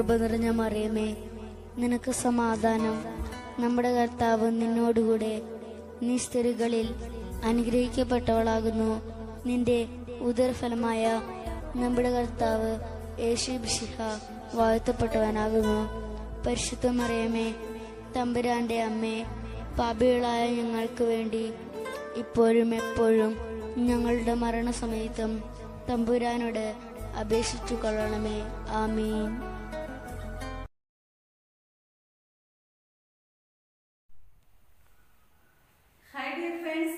കൃപ നിറഞ്ഞ മറിയമേ, നിനക്ക് സമാധാനം. നമ്മുടെ കർത്താവ് നിന്നോടുകൂടെ. നീ സ്ത്രീകളിൽ അനുഗ്രഹിക്കപ്പെട്ടവളാകുന്നു. നിന്റെ ഉദരഫലമായ നമ്മുടെ കർത്താവ് യേശുമിശിഹ വാഴ്ത്തപ്പെട്ടവനാകുന്നു. പരിശുദ്ധ മറിയമേ, തമ്പുരാന്റെ അമ്മേ, പാപികളായ ഞങ്ങൾക്ക് വേണ്ടി ഇപ്പോഴും എപ്പോഴും ഞങ്ങളുടെ മരണസമയത്തും തമ്പുരാനോട് അപേക്ഷിച്ചു കൊള്ളണമേ. ആമീൻ. ഹായ് ഡിയർ ഫ്രണ്ട്സ്,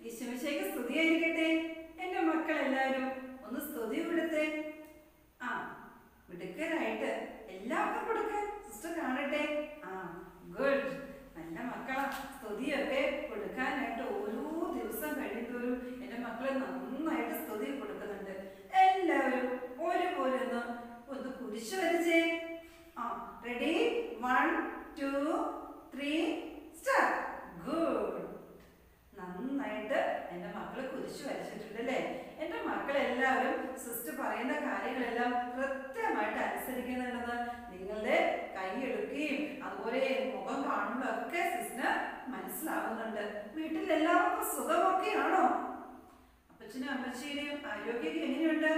ഈശോമിശിഹായ്ക്ക് സ്തുതിയായിരിക്കട്ടെ. എന്റെ മക്കളെല്ലാവരും ഒന്ന് സ്തുതി കൊടുത്തേ. മിടുക്കരായിട്ട് എല്ലാവർക്കും കൊടുക്ക. സിസ്റ്റർ കാണട്ടെ. ഗുഡ്. നല്ല മക്കളാ. സ്തുതിയൊക്കെ കൊടുക്കാനായിട്ട് ഓരോ ദിവസം കഴിയുമ്പോഴും എന്റെ മക്കള് നന്നായിട്ട് സ്തുതി കൊടുക്കുന്നുണ്ട്. എല്ലാവരും ഒരുപോലെ ഒന്ന് കുരിശ് വരച്ചേ. റെഡി? 1 2 3 സ്റ്റാർട്ട്. ഗുഡ്. നന്നായിട്ട് എന്റെ മക്കള് കുരിശ് വരച്ചിട്ടുണ്ട് അല്ലേ? എന്റെ മക്കളെല്ലാവരും സിസ്റ്റർ പറയുന്ന കാര്യങ്ങളെല്ലാം കൃത്യമായിട്ട് അനുസരിക്കുന്നുണ്ടെന്ന് നിങ്ങളുടെ കൈയെടുക്കുകയും അതുപോലെ മുഖം കാണുമ്പോഴൊക്കെ സിസ്റ്റർ മനസ്സിലാവുന്നുണ്ട്. വീട്ടിൽ എല്ലാവർക്കും സുഖമൊക്കെയാണോ? അപ്പച്ചനും അമ്മച്ചിയുടെയും ആരോഗ്യമൊക്കെ എങ്ങനെയുണ്ട്?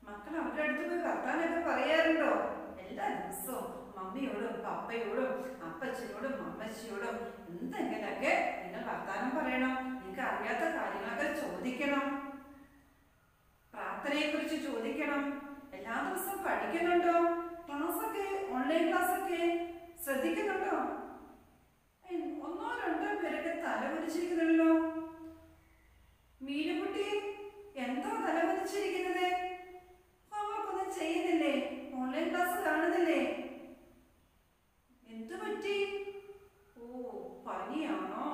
മക്കൾ അവരുടെ അടുത്ത് പോയി വർത്താനൊക്കെ പറയാറുണ്ടോ? എല്ലാ ദിവസവും മമ്മിയോടും പപ്പയോടും അപ്പച്ചനോടും അമ്മച്ചിയോടും എന്തെങ്കിലൊക്കെ നിങ്ങൾ വർത്താനം പറയണം. നിങ്ങൾക്ക് അറിയാത്ത കാര്യങ്ങളൊക്കെ ചോദിക്കണം. പ്രാർത്ഥനയെ കുറിച്ച് ചോദിക്കണം. എല്ലാ ദിവസവും പഠിക്കുന്നുണ്ടോ? ക്ലാസ്സൊക്കെ, ഓൺലൈൻ ക്ലാസ്സൊക്കെ ശ്രദ്ധിക്കുന്നുണ്ടോ? 1-2 പേരൊക്കെ തലകുനിച്ചിരിക്കുന്നുണ്ടല്ലോ. മീനുകുട്ടി, എന്താ തലകുനിച്ചിരിക്കുന്നത്? ഹോംവർക്കൊന്നും ചെയ്യുന്നില്ലേ? ഓൺലൈൻ ക്ലാസ് കാണുന്നില്ലേ? എന്തു പറ്റി? പനിയാണോ?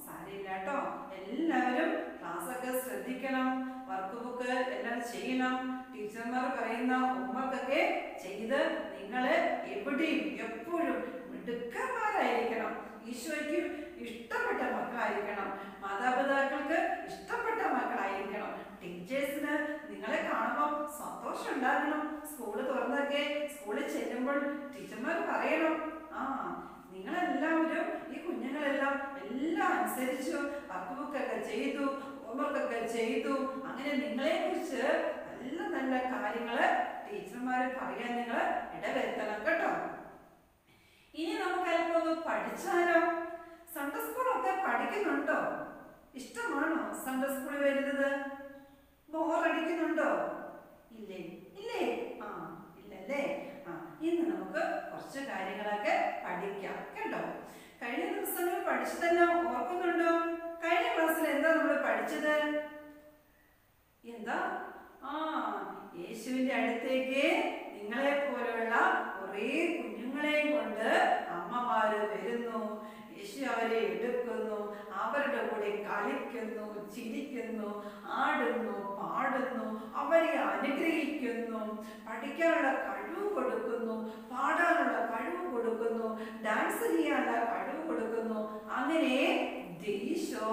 സാരമില്ല കേട്ടോ. എല്ലാവരും ക്ലാസ്സൊക്കെ ശ്രദ്ധിക്കണം. വർക്ക് ബുക്ക് എല്ലാം ചെയ്യണം. ടീച്ചർമാർ പറയുന്ന ഹോംവർക്കൊക്കെ ചെയ്ത് നിങ്ങള് എവിടെയും എപ്പോഴും മിടുക്കന്മാരായിരിക്കണം. ഈശോയ്ക്ക് ഇഷ്ടപ്പെട്ട മക്കളായിരിക്കണം. മാതാപിതാക്കൾക്ക് ഇഷ്ടപ്പെട്ട മക്കളായിരിക്കണം. ടീച്ചേഴ്സിന് നിങ്ങളെ കാണുമ്പോൾ സന്തോഷം ഉണ്ടാകണം. സ്കൂള് തുറന്നൊക്കെ സ്കൂളിൽ ചെല്ലുമ്പോൾ ടീച്ചർമാർ പറയണം, നിങ്ങളെല്ലാവരും ഈ കുഞ്ഞുങ്ങളെല്ലാം എല്ലാം അനുസരിച്ചു, വർക്ക് ബുക്കൊക്കെ ചെയ്തു, ഹോംവർക്കൊക്കെ ചെയ്തു. അങ്ങനെ നിങ്ങളെ കുറിച്ച് നല്ല നല്ല കാര്യങ്ങള് ടീച്ചർമാര് പറയാൻ നിങ്ങൾ ഇടവരുത്തണം കേട്ടോ. ഇനി നമുക്ക് അല്പം ഒന്ന് പഠിച്ചാലോ? സൺഡേ സ്കൂളൊക്കെ പഠിക്കുന്നുണ്ടോ? ഇഷ്ടമാണോ സൺഡേ സ്കൂളിൽ വരുന്നത്? ബോറടിക്കുന്നുണ്ടോ? ഇല്ലേ? ഇല്ലേ? ഇല്ലല്ലേ? ഇന്ന് നമുക്ക് കുറച്ച് കാര്യങ്ങളൊക്കെ പഠിക്കാം കേട്ടോ. കഴിഞ്ഞ ദിവസങ്ങൾ പഠിച്ചതെല്ലാം ഓർക്കുന്നുണ്ടോ? കഴിഞ്ഞ ക്ലാസ്സിൽ എന്താ നമ്മൾ പഠിച്ചത്? എന്താ? യേശുവിന്റെ അടുത്തേക്ക് നിങ്ങളെ പോലുള്ള കുറെ കുഞ്ഞുങ്ങളെയും കൊണ്ട് അമ്മമാര് വരുന്നു. യേശു അവരെ എടുക്കുന്നു, അവരുടെ കൂടെ കളിക്കുന്നു, ചിരിക്കുന്നു, ആടുന്നു, പാടുന്നു, അവരെ അനുഗ്രഹിക്കുന്നു, പഠിക്കാനുള്ള കഴിവ് കൊടുക്കുന്നു, പാടാനുള്ള കഴിവ് കൊടുക്കുന്നു, ഡാൻസ് ചെയ്യാനുള്ള കഴിവ് കൊടുക്കുന്നു. അങ്ങനെ ഈശോ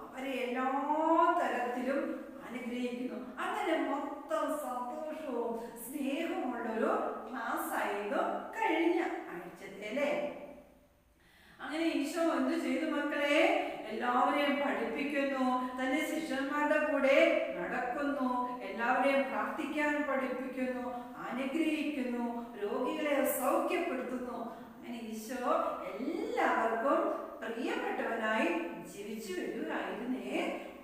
അവരെ എല്ലാ തരത്തിലും അനുഗ്രഹിക്കുന്നു. അങ്ങനെ മൊത്തം സന്തോഷവും സ്നേഹമുള്ളൊരു ക്ലാസ് ആയിരുന്നു കഴിഞ്ഞ ആഴ്ചത്തെ അല്ലേ? അങ്ങനെ ഈശോ എന്ത് ചെയ്തു മക്കളെ? എല്ലാവരെയും പഠിപ്പിക്കുന്നു, തന്റെ ശിഷ്യന്മാരുടെ കൂടെ നടക്കുന്നു, എല്ലാവരെയും പ്രാർത്ഥിക്കാൻ പഠിപ്പിക്കുന്നു, അനുഗ്രഹിക്കുന്നു, രോഗികളെ സൗഖ്യപ്പെടുത്തുന്നു. അങ്ങനെ ഈശോ എല്ലാവർക്കും പ്രിയപ്പെട്ടവനായി ജീവിച്ചു വരികയായിരുന്നേ.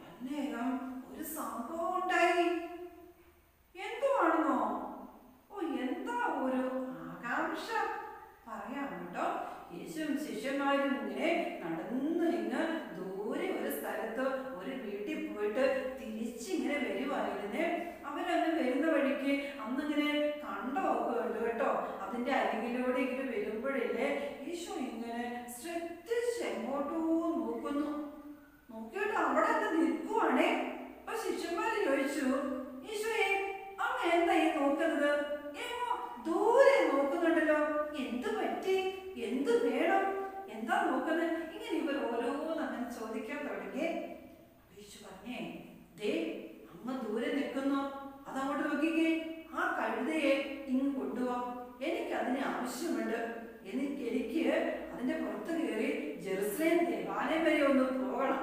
അന്നേരം ഒരു സംഭവം ഉണ്ടായി. എന്തുവാണെന്നോ? എന്താ ഒരു ആകാംക്ഷ പറയാം കേട്ടോ. യേശുവും ശിഷ്യന്മാരും ഇങ്ങനെ നടന്ന് ദൂരെ ഒരു സ്ഥലത്ത് ഒരു വീട്ടിൽ പോയിട്ട് തിരിച്ചിങ്ങനെ വരുവായിരുന്നേ. അവരങ്ങ് വരുന്ന വഴിക്ക് അന്നിങ്ങനെ കണ്ടമൊക്കെ ഉണ്ട് കേട്ടോ. അതിന്റെ അരികിലൂടെ ഇങ്ങനെ വരുമ്പോഴില്ലേ ഈശോ ഇങ്ങനെ ശ്രദ്ധിച്ച് എങ്ങോട്ടോ നോക്കുന്നു. നോക്കിയിട്ട് അവിടെ നിൽക്കുവാണേ. അപ്പൊ ശിഷ്യന്മാര് ചോദിച്ചു, ഈശോയെ അങ്ങ് എന്താ ഈ നോക്കുന്നത്? ദൂരെ നോക്കുന്നുണ്ടല്ലോ, എന്ത് പറ്റി? എന്ത് വേണം? എന്താ നോക്കുന്നത്? ഇങ്ങനെ ഇവർ ഓരോന്ന് അങ്ങനെ ചോദിക്കാൻ തുടങ്ങി. യേശു പറഞ്ഞേ, ദേ അമ്മ ദൂരെ നിൽക്കുന്നു, അതങ്ങോട്ട് നോക്കിക്കേ. ആ കഴുതയെ ഇങ്ങ് കൊണ്ടുപോവാ, എനിക്ക് അതിനെ ആവശ്യമുണ്ട്. എനിക്ക് അതിന്റെ പുറത്ത് കയറി ജെറുസലേം ദേവാലയം വരെ ഒന്ന് പോകണം.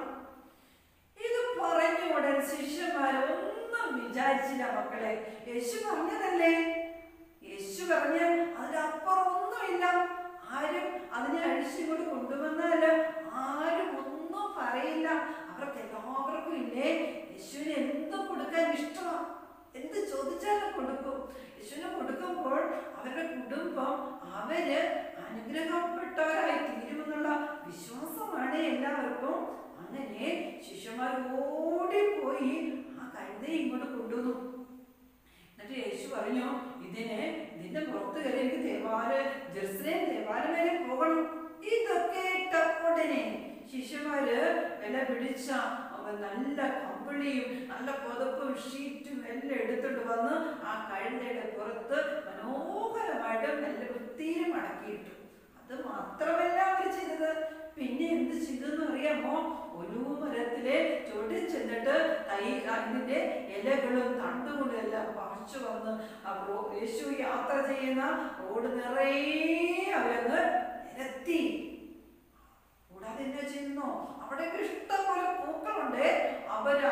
ഇത് പറഞ്ഞ ഉടൻ ശിഷ്യന്മാരൊന്നും വിചാരിച്ചില്ല. മക്കളെ, യേശു പറഞ്ഞതല്ലേ, യേശു പറഞ്ഞ അതിനപ്പുറം ഒന്നുമില്ല. ആരും അതിനെ അഴിച്ചിങ്ങോട്ട് കൊണ്ടുവന്നാല് ആരും ഒന്നും പറയില്ല. അവർക്ക് എല്ലാവർക്കും ഇല്ലേ യേശുവിന് എന്തും കൊടുക്കാൻ ഇഷ്ടമാണ്. എന്ത് ചോദിച്ചാലും കൊടുക്കും. യേശുവിനെ കൊടുക്കുമ്പോൾ അവരുടെ കുടുംബം അവര് അനുഗ്രഹപ്പെട്ടവരായി തീരുമെന്നുള്ള വിശ്വാസമാണ് എല്ലാവർക്കും. അങ്ങനെ ശിഷ്യന്മാർ ഓടിപ്പോയി ആ കഴുതയെ ഇങ്ങോട്ട് കൊണ്ടുവന്നു. എന്നിട്ട് യേശു പറഞ്ഞു, ഇതിന്റെ പുറത്ത് കയറി എനിക്ക് ജെറുസലേം ദേവാലയം വരെ പോകണം. ഇതൊക്കെ ഇട്ട ഉടനെ ശിഷ്യന്മാര് വില പിടിച്ച നല്ല കമ്പിളിയും നല്ല പുതപ്പും ഷീറ്റും എല്ലാം എടുത്തിട്ട് വന്ന് ആ കഴുതയുടെ പുറത്ത് മനോഹരമായിട്ട് നല്ല വൃത്തിയിൽ മടക്കിയിട്ടു. അത് മാത്രമല്ല അവർ ചെയ്തത്, പിന്നെ എന്ത് ചെയ്തെന്ന് അറിയാമോ? ഒലിവ് മരത്തിലെ ചുവട്ടിൽ ചെന്നിട്ട് അതിന്റെ ഇലകളും തണ്ടുകളും എല്ലാം പറിച്ചു വന്ന് യേശു യാത്ര ചെയ്യുന്ന റോഡ് നിറയെ അവരങ്ങ് നിരത്തി. കൂടാതെ എന്താ ചെയ്യുന്നു? അവിടെ ഇഷ്ടംപോലെ പൂക്കളുണ്ട്.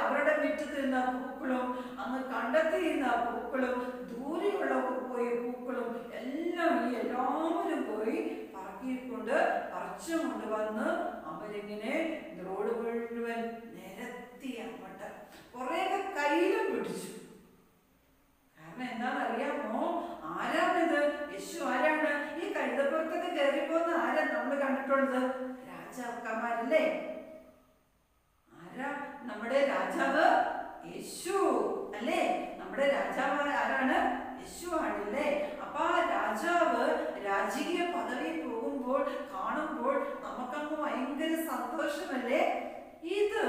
അവരുടെ മുറ്റത്ത് നിന്ന പൂക്കളും അങ്ങ് കണ്ടെത്തിയിരുന്ന പൂക്കളും ദൂരെയുള്ള പോയ പൂക്കളും എല്ലാം എല്ലാവരും പോയി പറിച്ചു കൊണ്ടുവന്ന് അവരിങ്ങനെ റോഡ് മുഴുവൻ നിരത്തി അങ്ങോട്ട് കുറേയൊക്കെ കയ്യിലും പിടിച്ചു. കാരണം എന്താണെന്നറിയാമോ? ആരാണിത്? യേശു ആരാണ്? ഈ കഴുതപ്പുറത്തൊക്കെ കയറിപ്പോന്ന് ആരാ നമ്മൾ കണ്ടിട്ടുള്ളത്? രാജാക്കന്മാരല്ലേ? ആരാ നമ്മുടെ രാജാവ്? യേശു അല്ലേ? നമ്മുടെ രാജാവ് ആരാണ്? യേശു ആണല്ലേ? അപ്പൊ ആ രാജാവ് രാജകീയ പദവി പോകുമ്പോൾ കാണുമ്പോൾ നമുക്കങ്ങ് ഭയങ്കര സന്തോഷമല്ലേ? ഇത്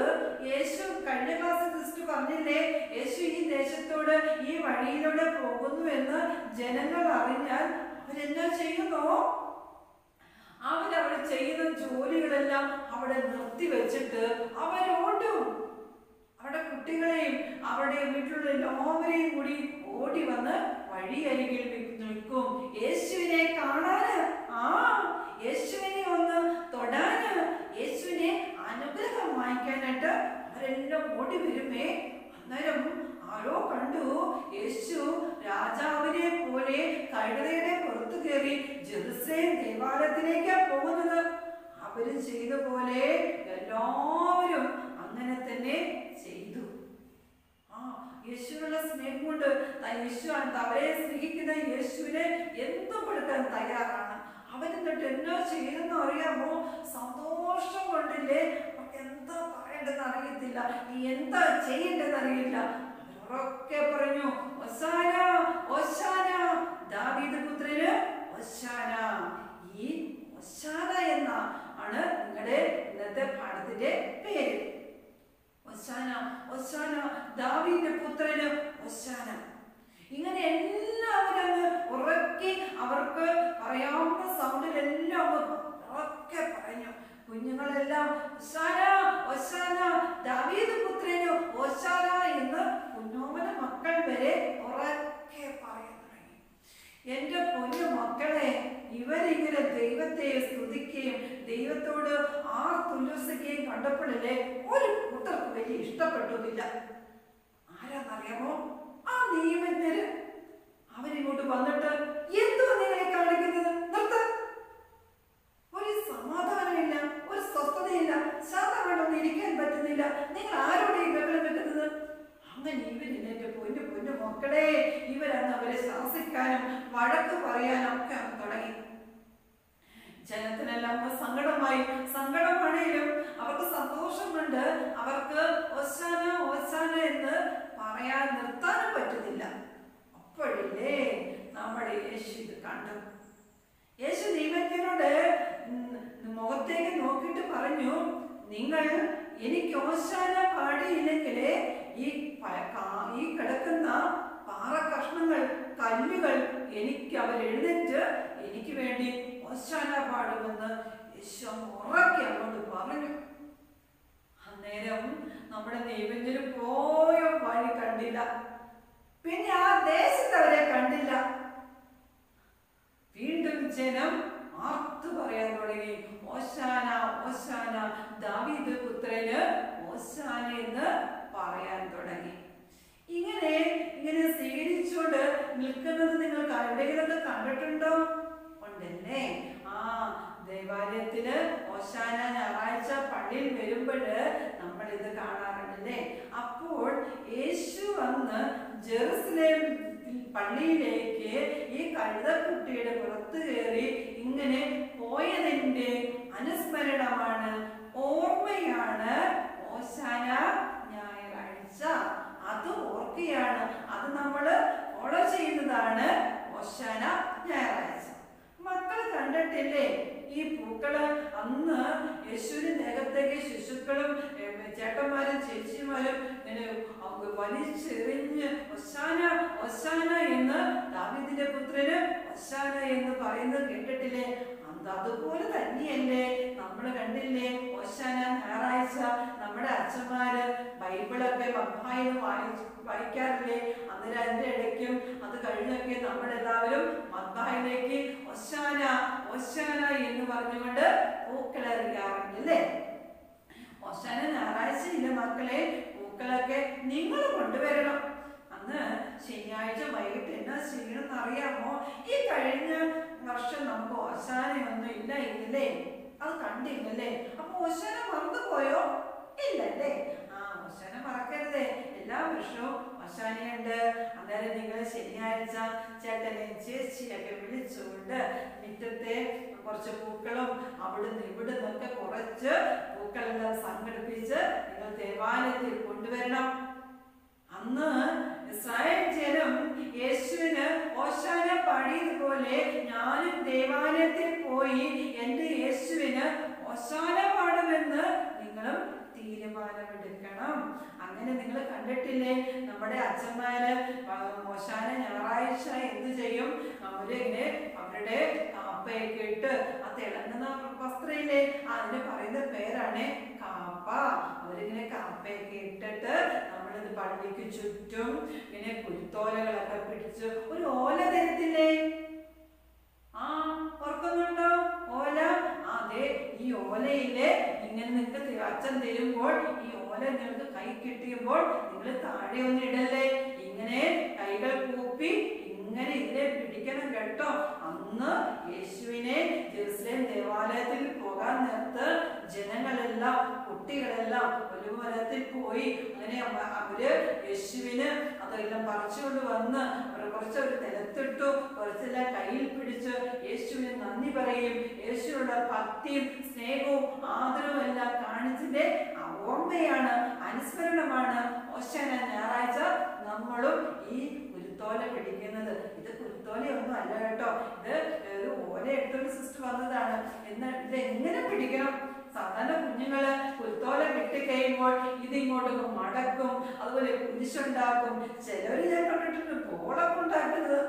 യേശു കഴിഞ്ഞ ക്ലാസ്സിൽ സിസ്റ്റർ പറഞ്ഞില്ലേ, യേശു ഈ ദേശത്തോട് ഈ വഴിയിലൂടെ പോകുന്നു എന്ന് ജനങ്ങൾ അറിഞ്ഞാൽ അവരെന്നാ ചെയ്യുന്നു? അവരവിടെ ചെയ്യുന്ന ജോലികളെല്ലാം അവിടെ നിർത്തിവെച്ചിട്ട് അവരോടും അവരുടെ കുട്ടികളെയും അവരുടെ വീട്ടിലുള്ള എല്ലാവരെയും കൂടി ഓടി വന്ന് വഴിയരികിൽ നിൽക്കും. യേശുവിനെ കാണാന്, യേശുവിനെ ഒന്ന് തൊടാന്, യേശുവിനെ അനുഗ്രഹം വാങ്ങിക്കാനായിട്ട് അവരെല്ലാം ഓടി വരുമേ. അന്നേരം ആരോ കണ്ടു യേശു രാജാവിനെ പോലെ കഴുതയുടെ പുറത്തു കയറി ജെറുസലേം ദേവാലയത്തിലേക്കാ പോകുന്നത്. അവര് ചെയ്ത പോലെ എല്ലാവരും അങ്ങനെ തന്നെ ചെയ്തു. യേശുവിനുള്ള സ്നേഹം കൊണ്ട് യേശു അവരെ സ്നേഹിക്കുന്ന യേശുവിനെ എന്തും കൊടുക്കാൻ തയ്യാറാണ്. അവരെന്നിട്ട് എന്നാ ചെയ്തെന്ന് അറിയാമോ? സന്തോഷം കൊണ്ടില്ലേ, എന്താ പറയേണ്ടതെന്ന് അറിയത്തില്ല, എന്താ ചെയ്യേണ്ടതെന്ന് അറിയില്ല. അവരൊക്കെ പറഞ്ഞു, ഹോശാന ഹോശാന ദാവീദ് പുത്രന് ഹോശാന. ഈ ഹോശാന എന്ന ആണ് നിങ്ങളുടെ ഇന്നത്തെ പാഠത്തിന്റെ പേര്. ഹോശാന ഹോശാന ദാവീദിന്റെ പുത്രന് ഹോശാന. ഇങ്ങനെ എല്ലാവരും അങ്ങ് ഉറക്കി അവർക്ക് പറയാവുന്ന സൗണ്ടിലെല്ലാം ഉറക്കെ പറഞ്ഞു. കുഞ്ഞുങ്ങളെല്ലാം ഹോശാന ഹോശാന ദാവീദ് പുത്രന് ഹോശാന എന്ന് കുഞ്ഞോമന മക്കൾ വരെ ഉറക്കെ പറയാൻ തുടങ്ങി. എന്റെ പൊന്നു മക്കളെ, ഇവരിങ്ങനെ ദൈവത്തെ സ്തുതിക്കുകയും ദൈവത്തോട് തുല്യസിക്കുകയും കണ്ടപ്പോഴല്ലേ ഒരു കൂട്ടർക്ക് വലിയ ഇഷ്ടപ്പെട്ടില്ല. ആരാന്നറിയാമോ? ആ നിയമജ്ഞര്. അവരിങ്ങോട്ട് വന്നിട്ട്, എന്തുവാ നിങ്ങളെ കാണിക്കുന്നത്? നിർത്ത. ഒരു സമാധാനമില്ല, ഒരു സ്വസ്ഥതയില്ല, ശാന്തമായിട്ടൊന്നും ഇരിക്കാൻ പറ്റുന്നില്ല. നിങ്ങൾ ആരോടെ ഈ ബഹളം വെക്കുന്നത്? അങ്ങനെ ഇവരിന്റെ പൊന്നു മക്കളെ, ഇവരന്ന് അവരെ ശാസിക്കാനും വഴക്ക് പറയാനും ഒക്കെ തുടങ്ങി. ജനത്തിനെല്ലാം സങ്കടമാണേലും അവർക്ക് സന്തോഷം കൊണ്ട് അവർക്ക് ഹോശാന ഹോശാന എന്ന് പറയാൻ നിർത്താനും പറ്റുന്നില്ല. അപ്പോഴില്ലേ നമ്മുടെ യേശു ഇത് കണ്ടു. യേശു ദൈവത്തിനോട് മുഖത്തേക്ക് നോക്കിയിട്ട് പറഞ്ഞു, നിങ്ങൾ എനിക്ക് ഹോശാന പാടിയില്ലെങ്കിൽ ഈ കിടക്കുന്ന പാറ കഷ്ണങ്ങൾ, കല്ലുകൾ അവരെഴുന്നേറ്റ് എനിക്ക് വേണ്ടി ഹോശാന പാടുമെന്ന് യേശു ഉറക്കെ അങ്ങോട്ട് പറഞ്ഞു. അന്നേരം നമ്മുടെ ദൈവത്തിന് പോയ വഴി കണ്ടില്ല. പിന്നെ ആ ദേശത്ത് അവരെ കണ്ടില്ല. വീണ്ടും ജനം ആർത്തു പറയാൻ തുടങ്ങി, ഓശാന ഓശാന, ദാവീദ് പുത്രന് ഓശാന എന്ന് പറയാൻ തുടങ്ങി. ഇങ്ങനെ സ്വീകരിച്ചുകൊണ്ട് നിൽക്കുന്നത് നിങ്ങൾക്ക് എവിടെയെങ്കിലൊക്കെ കണ്ടിട്ടുണ്ടോ? ഉണ്ടല്ലേ? ദേവാലയത്തില് ഓശാന ഞായറാഴ്ച പള്ളിയിൽ വരുമ്പോൾ നമ്മൾ ഇത് കാണാറുണ്ടല്ലേ. അപ്പോൾ യേശു വന്ന് ജെറുസലേം പള്ളിയിലേക്ക് ഈ കഴുതക്കുട്ടിയുടെ പുറത്ത് കയറി ഇങ്ങനെ പോയതിന്റെ അനുസ്മരണമാണ്, ഓർമ്മയാണ് ഓശാന ഞായറാഴ്ച. അത് ഓർക്കുകയാണ്, അത് നമ്മൾ ഫോളോ ചെയ്യുന്നതാണ് ഓശാന ഞായറാഴ്ച. മക്കൾ കണ്ടിട്ടില്ലേ ഈ പൂക്കള്? അന്ന് യേശുവിന്റെ ദേഹത്തേക്ക് ശിശുക്കളും ചേട്ടന്മാരും ചേച്ചിമാരും ഇങ്ങനെ വലിച്ചെറിഞ്ഞ് ഒശാന ഒശാന എന്ന്, ദാവീദിന്റെ പുത്രന് ഒശാന എന്ന് പറയുന്നത് കേട്ടിട്ടില്ലേ? അതുപോലെ തന്നെയല്ലേ നമ്മൾ കണ്ടില്ലേ ഒശാന ഞായറാഴ്ച? നമ്മുടെ അച്ഛന്മാര് ബൈബിളൊക്കെ മദ്ബായിന്ന് വായിക്കാറില്ലേ? അന്നേരം അതിന്റെ ഇടയ്ക്കും അത് കഴിഞ്ഞൊക്കെ നമ്മളെല്ലാവരും മദ്ബായിലേക്ക് ഒശാന ഒശാന എന്ന് പറഞ്ഞുകൊണ്ട് പൂക്കളെറിയാറുണ്ടല്ലേ. ഓശാന ഞായറാഴ്ചയില്ല മക്കളെ, പൂക്കളൊക്കെ നിങ്ങൾ കൊണ്ടുവരണം. അന്ന് ശനിയാഴ്ച വൈകിട്ട് എന്നാ ചെയ്യണമെന്ന് അറിയാമോ? ഈ കഴിഞ്ഞ വർഷം നമുക്ക് ഓശാനയൊന്നും ഇല്ല ഇല്ലേ? അത് കണ്ടില്ലല്ലേ? അപ്പൊ ഓശാന മറന്നുപോയോ? ഇല്ലല്ലേ? ഓശാന മറക്കരുതേ. എല്ലാ വർഷവും ഓശാനയുണ്ട്. അന്നേരം നിങ്ങൾ ശനിയാഴ്ച ചേട്ടനെ ചേച്ചിയൊക്കെ വിളിച്ചുകൊണ്ട് മുറ്റത്തെ കുറച്ച് പൂക്കളും അവിടുന്ന് ഇവിടുന്നൊക്കെ കുറച്ച് പൂക്കളെല്ലാം സംഘടിപ്പിച്ച് നിങ്ങൾ ദേവാലയത്തിൽ കൊണ്ടുവരണം. അന്ന് ഇസ്രായേൽ ജനം യേശുവിന് ഓശാന പാടിയതുപോലെ ഞാനും ദേവാലയത്തിൽ പോയി എൻ്റെ യേശുവിന് ഓശാന പാടുമെന്ന് നിങ്ങളും തീരുമാനമെടുക്കണം. അങ്ങനെ നിങ്ങൾ കണ്ടിട്ടില്ലേ നമ്മുടെ അച്ഛന്മാര് ഓശാന ഞായറാഴ്ച എന്ത് ചെയ്യും? അവരിങ്ങനെ അവരുടെ കാപ്പയൊക്കെ ഇട്ട് ആ തിളങ്ങുന്ന വസ്ത്രയില്ലേ, അതിന് പറയുന്ന പേരാണ് കാപ്പ. അവരിങ്ങനെ കാപ്പയൊക്കെ ഇട്ടിട്ട് നമ്മളിത് പള്ളിക്ക് ചുറ്റും ഇങ്ങനെ കുരുത്തോലകളൊക്കെ പിടിച്ച് ഒരു ഓല തരത്തില്ലേ? ഓർക്കുന്നുണ്ടോ ഓല? അതെ, ഈ ഓലയില് ഇങ്ങനെ നിങ്ങൾക്ക് അച്ഛൻ തരുമ്പോൾ ഈ ഓല നിങ്ങൾക്ക് കൈ കിട്ടിയപ്പോൾ നിങ്ങൾ താഴെ ഒന്നും ഇടല്ലേ, ഇങ്ങനെ കൈകൾ കൂപ്പി ഇങ്ങനെ ഇതിനെ പിടിക്കണം കേട്ടോ. അന്ന് യേശുവിനെ ജെറുസലേം ദേവാലയത്തിൽ പോകാൻ നേരത്ത് ജനങ്ങളെല്ലാം കുട്ടികളെല്ലാം ഒരുപോലത്തിൽ പോയി അങ്ങനെ അവര് യേശുവിന് അതെല്ലാം പറിച്ചുകൊണ്ട് വന്ന് കുറച്ചവർ നിലത്തിട്ടു, കുറച്ചെല്ലാം കയ്യിൽ പിടിച്ച് യേശുവിന് നന്ദി പറയും. യേശുവിനുള്ള ഭക്തിയും സ്നേഹവും ആദരവും എല്ലാം കാണിച്ചതിന്റെ ഓർമ്മയാണ്, അനുസ്മരണമാണ് ഓശാന ഞായറാഴ്ച നമ്മളും ഈ കുരുത്തോല പിടിക്കുന്നത്. ഇത് കുരുത്തോലയൊന്നും അല്ല കേട്ടോ, ഇത് ഒരു ഓല എടുത്തൊരു സിസ്റ്റർ വന്നതാണ്. എന്നാൽ ഇത് എങ്ങനെ പിടിക്കണം? സാധാരണ കുഞ്ഞുങ്ങള് കുരുത്തോല കിട്ടിക്കഴിയുമ്പോൾ ഇതിങ്ങോട്ട് മടക്കും, അതുപോലെ കുരിശുണ്ടാക്കും. ചിലവര് ഞാൻ കണ്ടിട്ടുണ്ട് ബോളൊക്കെ ഉണ്ടാക്കുന്നത്.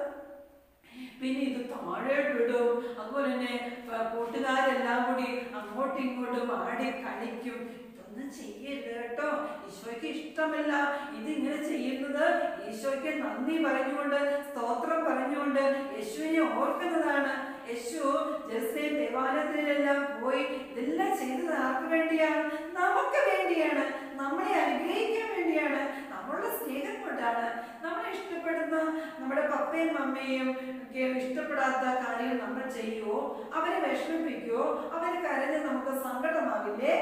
പിന്നെ ഇത് താഴോട്ടിടും. അതുപോലെ തന്നെ കൂട്ടുകാരെല്ലാം കൂടി അങ്ങോട്ടും ഇങ്ങോട്ടും ആടി കളിക്കും. ഇതൊന്നും ചെയ്യരുത് കേട്ടോ, ഈശോയ്ക്ക് ഇഷ്ടമല്ല. ഇതിങ്ങനെ ചെയ്യുന്നത് ഈശോയ്ക്ക് നന്ദി പറഞ്ഞുകൊണ്ട് സ്തോത്രം പറഞ്ഞുകൊണ്ട് യേശുവിനെ ഓർക്കുന്നതാണ്. യേശു ജെറുസലേം ദേവാലയത്തിലെല്ലാം പോയി ഇതെല്ലാം ചെയ്തത് ആർക്ക് വേണ്ടിയാണ്? നമുക്ക് വേണ്ടിയാണ്, നമ്മളെ അനുഗ്രഹിക്കാൻ വേണ്ടിയാണ്, നമ്മളുടെ സ്നേഹം കൊണ്ടാണ്. നമ്മളെ ഇഷ്ടപ്പെടുന്ന നമ്മുടെ പപ്പയും അമ്മയും ഒക്കെ ഇഷ്ടപ്പെടാത്ത കാര്യങ്ങൾ നമ്മൾ ചെയ്യുവോ? അവരെ വിഷമിപ്പിക്കുവോ? അവര് കരഞ്ഞ് നമുക്ക് സങ്കടമാവില്ലേ?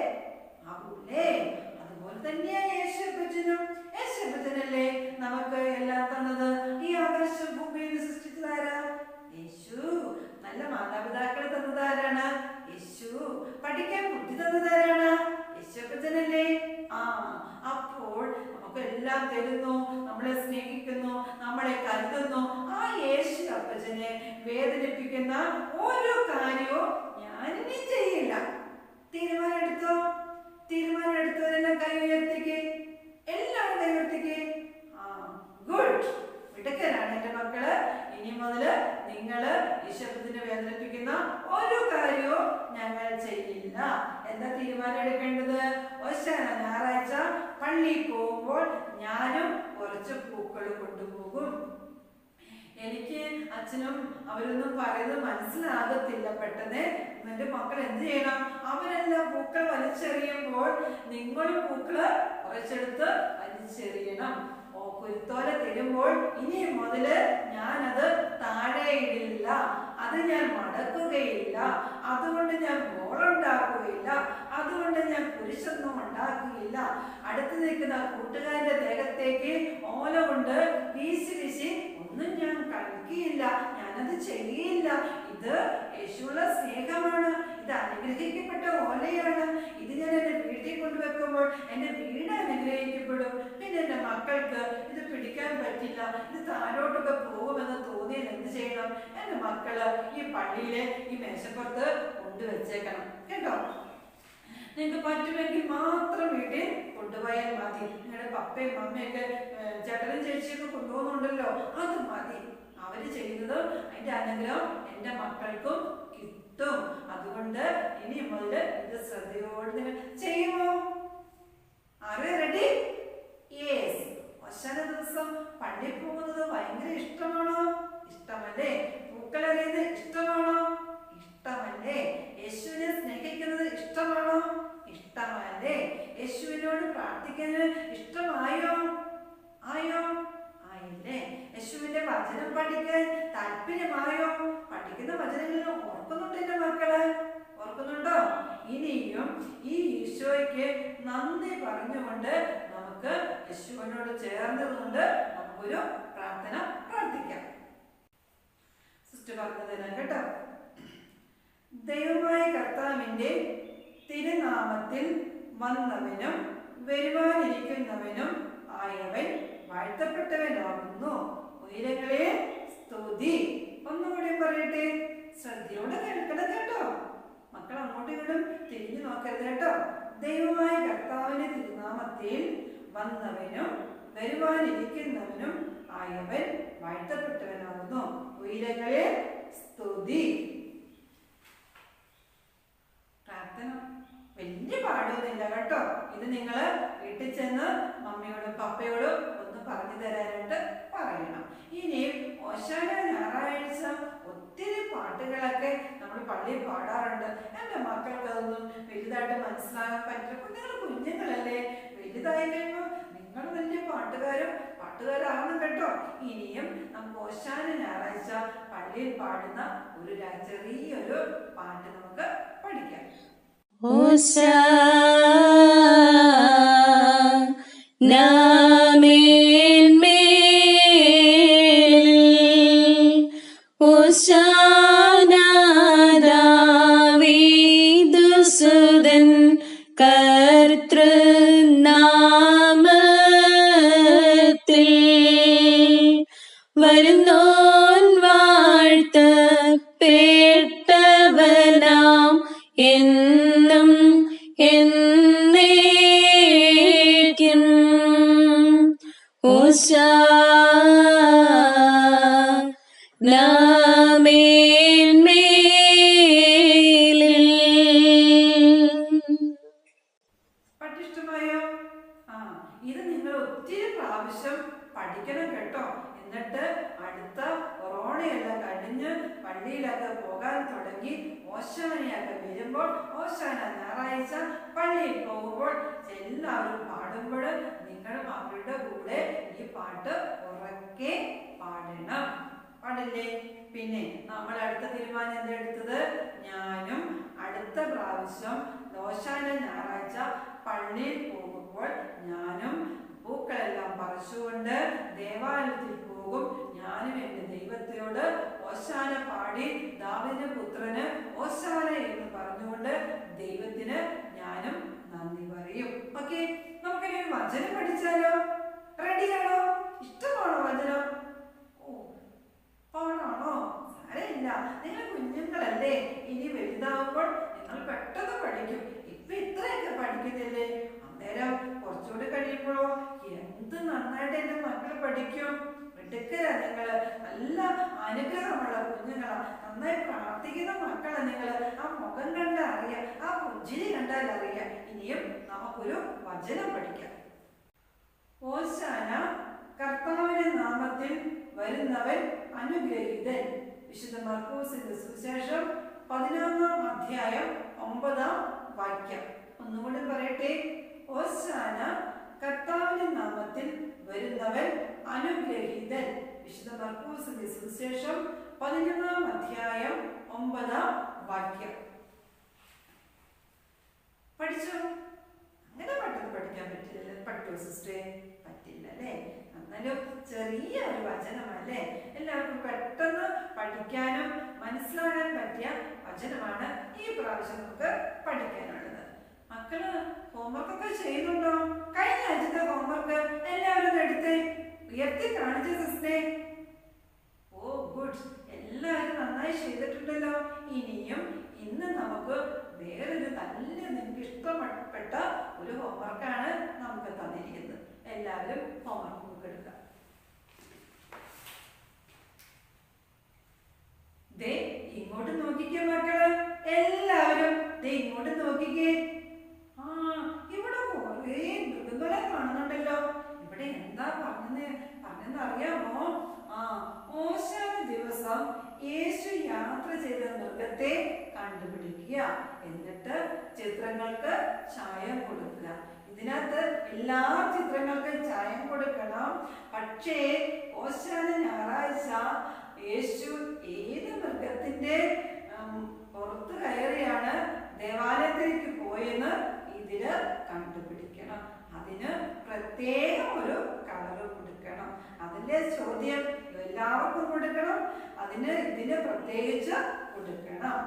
ആകൂലേ? അതുപോലെ തന്നെയാ യേശുപ്പച്ചനും. യേശുപ്പച്ചനല്ലേ നമുക്ക് എല്ലാം തന്നത്? ഈ ആകാശം ഭൂമിയിൽ സൃഷ്ടിച്ചതാരാ? യേശു. നല്ല മാതാപിതാക്കളെ തന്നതാരാണ്? യേശു. പഠിക്കാൻ ബുദ്ധി തന്നതാരാണ്? യേശുപ്പച്ചനല്ലേ? അപ്പോൾ നമുക്ക് എല്ലാം തരുന്നു, നമ്മളെ സ്നേഹിക്കുന്നു, നമ്മളെ കരുതുന്നു. ആ യേശു അപ്പച്ചനെ വേദനിപ്പിക്കുന്ന ഓരോ കാര്യവും ഞാനിനി ചെയ്യില്ല. തീരുമാനം എടുത്തോ? തീരുമാനം എടുത്തതെല്ലാം കൈ ഉയർത്തിക്കേ, എല്ലാവരും കൈ ഉയർത്തിക്കേ. ഗുഡ്, മിടുക്കരാണ് എന്റെ മക്കള്. ഇനി മുതല് നിങ്ങള് ഈശോനെ വേദനിപ്പിക്കുന്ന ഓരോ കാര്യവും ഞങ്ങൾ ചെയ്യില്ല. എന്താ തീരുമാനം എടുക്കേണ്ടത്? ഓശാന ഞായറാഴ്ച പള്ളിയിൽ പോകുമ്പോൾ ഞാനും കുറച്ച് പൂക്കൾ കൊണ്ടുപോകും. എനിക്ക് അച്ഛനും അവരൊന്നും പറയുന്നത് മനസ്സിലാകത്തില്ല. പെട്ടെന്ന് എന്റെ മക്കൾ എന്ത് ചെയ്യണം? അവരെല്ലാം പൂക്കൾ വലിച്ചെറിയുമ്പോൾ നിങ്ങളും പൂക്കള് കുറച്ചെടുത്ത് വലിച്ചെറിയണം. കുരുത്തോല തരുമ്പോൾ ഇനി മുതല് ഞാനത് താഴെ ഇടില്ല, അത് ഞാൻ മടക്കുകയില്ല, അതുകൊണ്ട് ഞാൻ ബോളുണ്ടാക്കുകയില്ല, അതുകൊണ്ട് ഞാൻ കുരിശൊന്നും ഉണ്ടാക്കുകയില്ല. അടുത്ത് നിൽക്കുന്ന കൂട്ടുകാരന്റെ ദേഹത്തേക്ക് ഓല കൊണ്ട് വീശി വീശി ഒന്നും ഞാൻ കളിക്കുകയില്ല, ഞാനത് ചെയ്യില്ല. ഇത് യേശുവുള്ള സ്നേഹമാണ്, ഇത് അനുഗ്രഹിക്കപ്പെട്ട ഓലയാണ്. ഇത് ഞാൻ എന്റെ വീട്ടിൽ കൊണ്ടുവെക്കുമ്പോൾ എന്റെ വീട് അനുഗ്രഹിക്കപ്പെടും. പിന്നെ എന്റെ മക്കൾക്ക് ഇത് പിടിക്കാൻ പറ്റില്ല, ഇത് താഴോട്ടൊക്കെ പോകുമെന്ന് തോന്നിയാൽ എന്ത് ചെയ്യണം? എന്റെ മക്കള് ഈ പള്ളിയിലെ ഈ മേശപ്പുറത്ത് കൊണ്ടുവച്ചേക്കണം കേട്ടോ. നിങ്ങൾക്ക് പറ്റുമെങ്കിൽ മാത്രം വീട്ടിൽ കൊണ്ടുപോയാൽ മതി. നിങ്ങളുടെ പപ്പയും മമ്മയൊക്കെ ചേട്ടനും ചേച്ചിയൊക്കെ കൊണ്ടുപോകുന്നുണ്ടല്ലോ, അത് മതി. അവര് ചെയ്യുന്നത് അതിന്റെ അനുഗ്രഹം എന്റെ മക്കൾക്കും കിട്ടും. അതുകൊണ്ട് ഇനി മുതൽ ഇത് ശ്രദ്ധയോടെ നിങ്ങൾ ചെയ്യുമോ? ആരെ റെഡി? യെസ്. ഓശാന ദിവസം പള്ളിയിൽ പോകുന്നത് ഭയങ്കര ഇഷ്ടമാണോ? ഇഷ്ടമല്ലേ? പൂക്കളെറിയുന്നത് ഇഷ്ടമാണോ? ഇഷ്ടമല്ലേ? യേശുവിനെ സ്നേഹിക്കുന്നത് ഇഷ്ടമാണോ? ഇഷ്ടമല്ലേ? യേശുവിനോട് പ്രാർത്ഥിക്കാൻ ഇഷ്ടമായോ? ആയോ? ആയില്ലേ? യേശുവിന്റെ വചനം പഠിക്കാൻ താല്പര്യമായോ? പഠിക്കുന്ന വചനങ്ങളിൽ ഓർക്കുന്നുണ്ട് എന്റെ മക്കള്? ഓർക്കുന്നുണ്ടോ? ഇനിയും ഈ ഈശോയ്ക്ക് നന്ദി പറഞ്ഞുകൊണ്ട് നമുക്ക് യേശുവിനോട് ചേർന്നുകൊണ്ട് നമുക്കൊരു പ്രാർത്ഥന പ്രാർത്ഥിക്കാം. സിസ്റ്റർ പറഞ്ഞതിനാ കേട്ടോ. ദൈവമായ കർത്താവിന്റെ തിരുനാമത്തിൽ വന്നവനും വരുവാനിരിക്കുന്നവനും ആയവൻ വാഴ്ത്തപ്പെട്ടവനാകുന്നു. ഉയരങ്ങളെ സ്തുതി. ഒന്നുകൂടി പറയട്ടെ, ശ്രദ്ധയോടെ കേൾക്കണം കേട്ടോ. മക്കൾ അങ്ങോട്ടും ഇങ്ങോട്ടും തിരിഞ്ഞു നോക്കരുത് കേട്ടോ. ദൈവമായ കർത്താവിന്റെ തിരുനാമത്തിൽ വന്നവനും വരുവാനിരിക്കുന്നവനും ആയവൻ വാഴ്ത്തപ്പെട്ടവനാകുന്നു. ഉയരങ്ങളെ സ്തുതി. പ്രാർത്ഥന വലിയ പാടൊന്നുമില്ല കേട്ടോ. ഇത് നിങ്ങൾ വീട്ടിൽ ചെന്ന് മമ്മിയോടും പപ്പയോടും ഒന്ന് പറഞ്ഞു തരാനായിട്ട് പറയണം. ഇനി ഓശാന ഞായറാഴ്ച ഒത്തിരി പാട്ടുകളൊക്കെ നമ്മൾ പള്ളിയിൽ പാടാറുണ്ട്. എൻ്റെ മക്കൾക്ക് അതൊന്നും വലുതായിട്ട് മനസ്സിലാകാൻ പറ്റില്ല. നിങ്ങൾ കുഞ്ഞുങ്ങളല്ലേ, വലുതായി കഴിയുമ്പോൾ നിങ്ങൾ വലിയ പാട്ടുകാരാകണം കേട്ടോ. ഇനിയും നമുക്ക് ഓശാന ഞായറാഴ്ച പള്ളിയിൽ പാടുന്ന ഒരു ചെറിയൊരു പാട്ട് നമുക്ക് പഠിക്കാം. ദാവീദുസുതൻ കർത്തൃനാമത്തിൽ വരുന്നോൻ വാഴ്ത്തപ്പെട്ടവനാം എന്നും എന്നേക്കും. പാട്ടിഷ്ടമായോ? ഇത് നിങ്ങൾ ഒത്തിരി പ്രാവശ്യം പഠിക്കണം കേട്ടോ. എന്നിട്ട് അടുത്ത കൊറോണയെല്ലാം കഴിഞ്ഞ് പള്ളിയിലൊക്കെ പോകാൻ തുടങ്ങി ഓശാനയൊക്കെ വരുമ്പോൾ, ഓശാന ഞായറാഴ്ച പള്ളിയിൽ പോകുമ്പോൾ എല്ലാവരും പാടുമ്പോൾ നിങ്ങൾ അവരുടെ കൂടെ ഈ പാട്ട് ഉറക്കെ പാടണം. പാടില്ലേ? പിന്നെ നമ്മൾ അടുത്ത തീരുമാനം എന്തെടുത്തത്? ഞാനും അടുത്ത പ്രാവശ്യം ഓശാന ഞായറാഴ്ച പള്ളിയിൽ പോകുമ്പോൾ ഞാനും പൂക്കളെല്ലാം പറിച്ചുകൊണ്ട് ദേവാലയത്തിൽ പോകും. ഞാനും എൻ്റെ ദൈവത്തോട് ഓശാന പാടി ദാവീദ് പുത്രന് ഓശാന എന്ന് പറഞ്ഞുകൊണ്ട് ദൈവത്തിന് ഞാനും നന്ദി പറയും. ഓക്കെ, നമുക്കിനി ഒരു വചനം പഠിച്ചാലോ? റെഡിയാണോ? ഇഷ്ടമാണോ വചനം? പാടാണോ? സാരമില്ല, നിങ്ങൾ കുഞ്ഞുങ്ങളല്ലേ. ഇനി വലുതാവുമ്പോൾ നിങ്ങൾ പെട്ടെന്ന് പഠിക്കും. ഇപ്പൊ ഇത്രയൊക്കെ പഠിക്കുന്നില്ലേ, അന്നേരം കുറച്ചുകൂടി കഴിയുമ്പോഴോ എന്ത് നന്നായിട്ട് എൻ്റെ മക്കൾ പഠിക്കും. മിടുക്കരാ നിങ്ങള്, നല്ല അനുഗ്രഹമുള്ള കുഞ്ഞുങ്ങളാ, നന്നായി പ്രാർത്ഥിക്കുന്ന മക്കളാ നിങ്ങള്. ആ മുഖം കണ്ടാൽ അറിയാം, ആ പുഞ്ചിരി കണ്ടാൽ അറിയാം. ഇനിയും നമുക്കൊരു വചനം പഠിക്കാം. ഓശാന കർത്താവിന്റെ നാമത്തിൽ വരുന്നവൻ അനുഗ്രഹീതൻ. വിശുദ്ധ മർക്കോസിന്റെ സുവിശേഷം 11-ാം അധ്യായം 9-ാം വാക്യം. ഒന്നുകൂടി പറയട്ടെ. ഹോശാന, കർത്താവിന്റെ നാമത്തിൽ വരുന്നവൻ അനുഗ്രഹീതൻ. വിശുദ്ധ മർക്കോസിന്റെ സുവിശേഷം 11-ാം അധ്യായം 9-ാം വാക്യം. പഠിച്ചോ? അങ്ങനെ പെട്ടെന്ന് പഠിക്കാൻ പറ്റുമോ സിസ്റ്ററെ? പറ്റില്ല അല്ലേ? എന്നാലും ചെറിയ ഒരു വചനമല്ലേ, എല്ലാവർക്കും പെട്ടെന്ന് പഠിക്കാനും മനസ്സിലാകാൻ പറ്റിയ വചനമാണ് ഈ പ്രാവശ്യം നമുക്ക് പഠിക്കാനുള്ളത്. മക്കള് ഹോംവർക്കൊക്കെ ചെയ്യുന്നുണ്ടോ? കഴിഞ്ഞ ആഴ്ചത്തെ ഹോംവർക്ക് എല്ലാവരും എടുത്തേ, ഉയർത്തി കാണിച്ച സിസ്റ്ററെ. ഓ ഗുഡ്, എല്ലാവരും നന്നായി ചെയ്തിട്ടുണ്ടല്ലോ. ഇനിയും ഇന്ന് നമുക്ക് വേറൊരു നല്ല നിങ്ങൾക്ക് ഇഷ്ടപ്പെട്ട ഒരു ഹോംവർക്കാണ് നമുക്ക് തന്നിരിക്കുന്നത്. എല്ലാവരും ഹോംവർക്ക് ബുക്ക് എടുക്കുക. ദേ ഇങ്ങോട്ട് നോക്കിക്കേ മക്കള്, എല്ലാവരും ദേ ഇങ്ങോട്ട് നോക്കിക്കേ. ആ, ഇവിടെ കുറേ മൃഗങ്ങളെ കാണുന്നുണ്ടല്ലോ. ഇവിടെ എന്താ പറഞ്ഞെന്ന് അറിയാമോ? ആ, ഓശാന ദിവസം യേശു യാത്ര ചെയ്ത മൃഗത്തെ കണ്ടുപിടിക്കുക, എന്നിട്ട് ചിത്രങ്ങൾക്ക് ചായം കൊടുക്കുക. ഇതിനകത്ത് എല്ലാ ചിത്രങ്ങൾക്കും ചായം കൊടുക്കണം. പക്ഷേ ഓശാന ഞായറാഴ്ച യേശു ഏത് മൃഗത്തിന്റെ പുറത്ത് കയറിയാണ് ദേവാലയത്തിലേക്ക് പോയെന്ന് ഇതില് കണ്ടുപിടിക്കണം. അതിന് പ്രത്യേകം ഒരു കളറ് കൊടുക്കണം. അതിന്റെ ചോദ്യം എല്ലാവർക്കും കൊടുക്കണം. ഇതിന് പ്രത്യേകിച്ച് കൊടുക്കണം.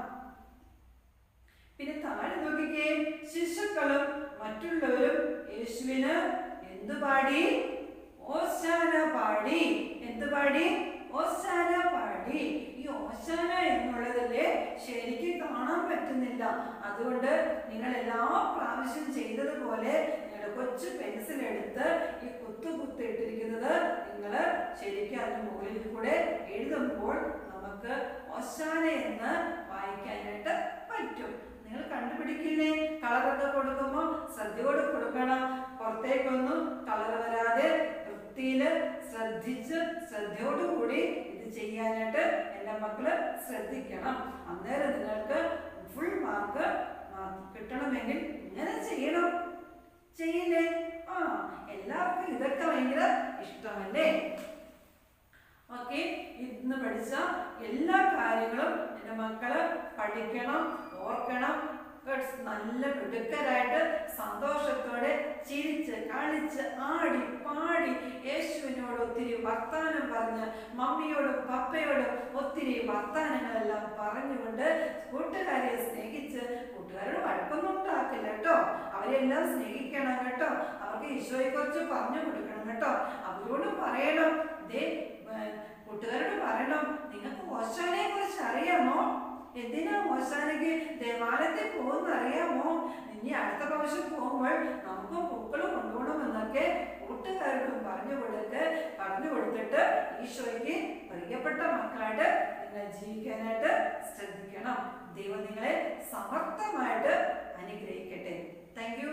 പിന്നെ താഴെ നോക്കിക്കേ. ശിശുക്കളും മറ്റുള്ളവരും യേശുവിന് എന്തു പാടി? ഓശാന പാടി. എന്ത് പാടി? ഓശാന പാടി. ഈ ഓശാന എന്നുള്ളതല്ലേ ശരിക്കും കാണാൻ പറ്റുന്നില്ല. അതുകൊണ്ട് നിങ്ങൾ എല്ലാ പ്രാവശ്യം ചെയ്തതുപോലെ നിങ്ങളുടെ കൊച്ചു പെൻസിൽ എടുത്ത് ഈ കുത്തിട്ടിരിക്കുന്നത് നിങ്ങൾ ശരിക്കും അതിന് മുകളിൽ കൂടെ എഴുതുമ്പോൾ നമുക്ക് ഓശാന എന്ന് വായിക്കാനായിട്ട് പറ്റും. നിങ്ങൾ കണ്ടുപിടിക്കില്ലേ? കളറൊക്കെ കൊടുക്കുമ്പോൾ ശ്രദ്ധയോടെ കൊടുക്കണം. പുറത്തേക്കൊന്നും കളർ വരാതെ വൃത്തിയില് ശ്രദ്ധയോടുകൂടി ഇത് ചെയ്യാനായിട്ട് എല്ലാ മക്കള് ശ്രദ്ധിക്കണം. അന്നേരം നിങ്ങൾക്ക് ഫുൾ മാർക്ക് കിട്ടണമെങ്കിൽ ഇങ്ങനെ ചെയ്യണം. ചെയ്യില്ലേ? ആ, എല്ലാവർക്കും ഇതൊക്കെ ഭയങ്കര ഇഷ്ടമല്ലേ? ഓക്കെ, ഇന്ന് പഠിച്ച എല്ലാ കാര്യങ്ങളും എൻ്റെ മക്കള് പഠിക്കണം, ഓർക്കണം. നല്ല മിടുക്കരായിട്ട് സന്തോഷത്തോടെ ചിരിച്ച് കളിച്ച് ആടി പാടി യേശുവിനോട് ഒത്തിരി വർത്താനം പറഞ്ഞ് മമ്മിയോടും പപ്പയോടും ഒത്തിരി വർത്താനങ്ങളെല്ലാം പറഞ്ഞുകൊണ്ട് കൂട്ടുകാരെ സ്നേഹിച്ച്, കൂട്ടുകാരോട് വഴക്കൊന്നും ഉണ്ടാക്കില്ല കേട്ടോ, അവരെല്ലാം സ്നേഹിക്കണം കേട്ടോ, അവർക്ക് ഈശോയെ കുറിച്ച് പറഞ്ഞു കൊടുക്കണം കേട്ടോ, അവരോട് പറയണം. കൂട്ടുകാരോട് പറയണം, നിങ്ങൾക്ക് ഓശാനയെ കുറിച്ച് അറിയാമോ? എന്തിനാ ഓശാനയ്ക്ക് ദേവാലയത്തിൽ പോകുന്ന അറിയാമോ? ഇനി അടുത്ത പ്രാവശ്യം പോകുമ്പോൾ നമുക്ക് പൂക്കൾ കൊണ്ടുപോകണമെന്നൊക്കെ കൂട്ടുകാരോടും പറഞ്ഞു കൊടുത്തിട്ട് ഈശോയ്ക്ക് പ്രിയപ്പെട്ട മക്കളായിട്ട് നിങ്ങൾ ജീവിക്കാനായിട്ട് ശ്രദ്ധിക്കണം. ദൈവം നിങ്ങളെ സമർത്ഥമായിട്ട് അനുഗ്രഹിക്കട്ടെ. Thank you.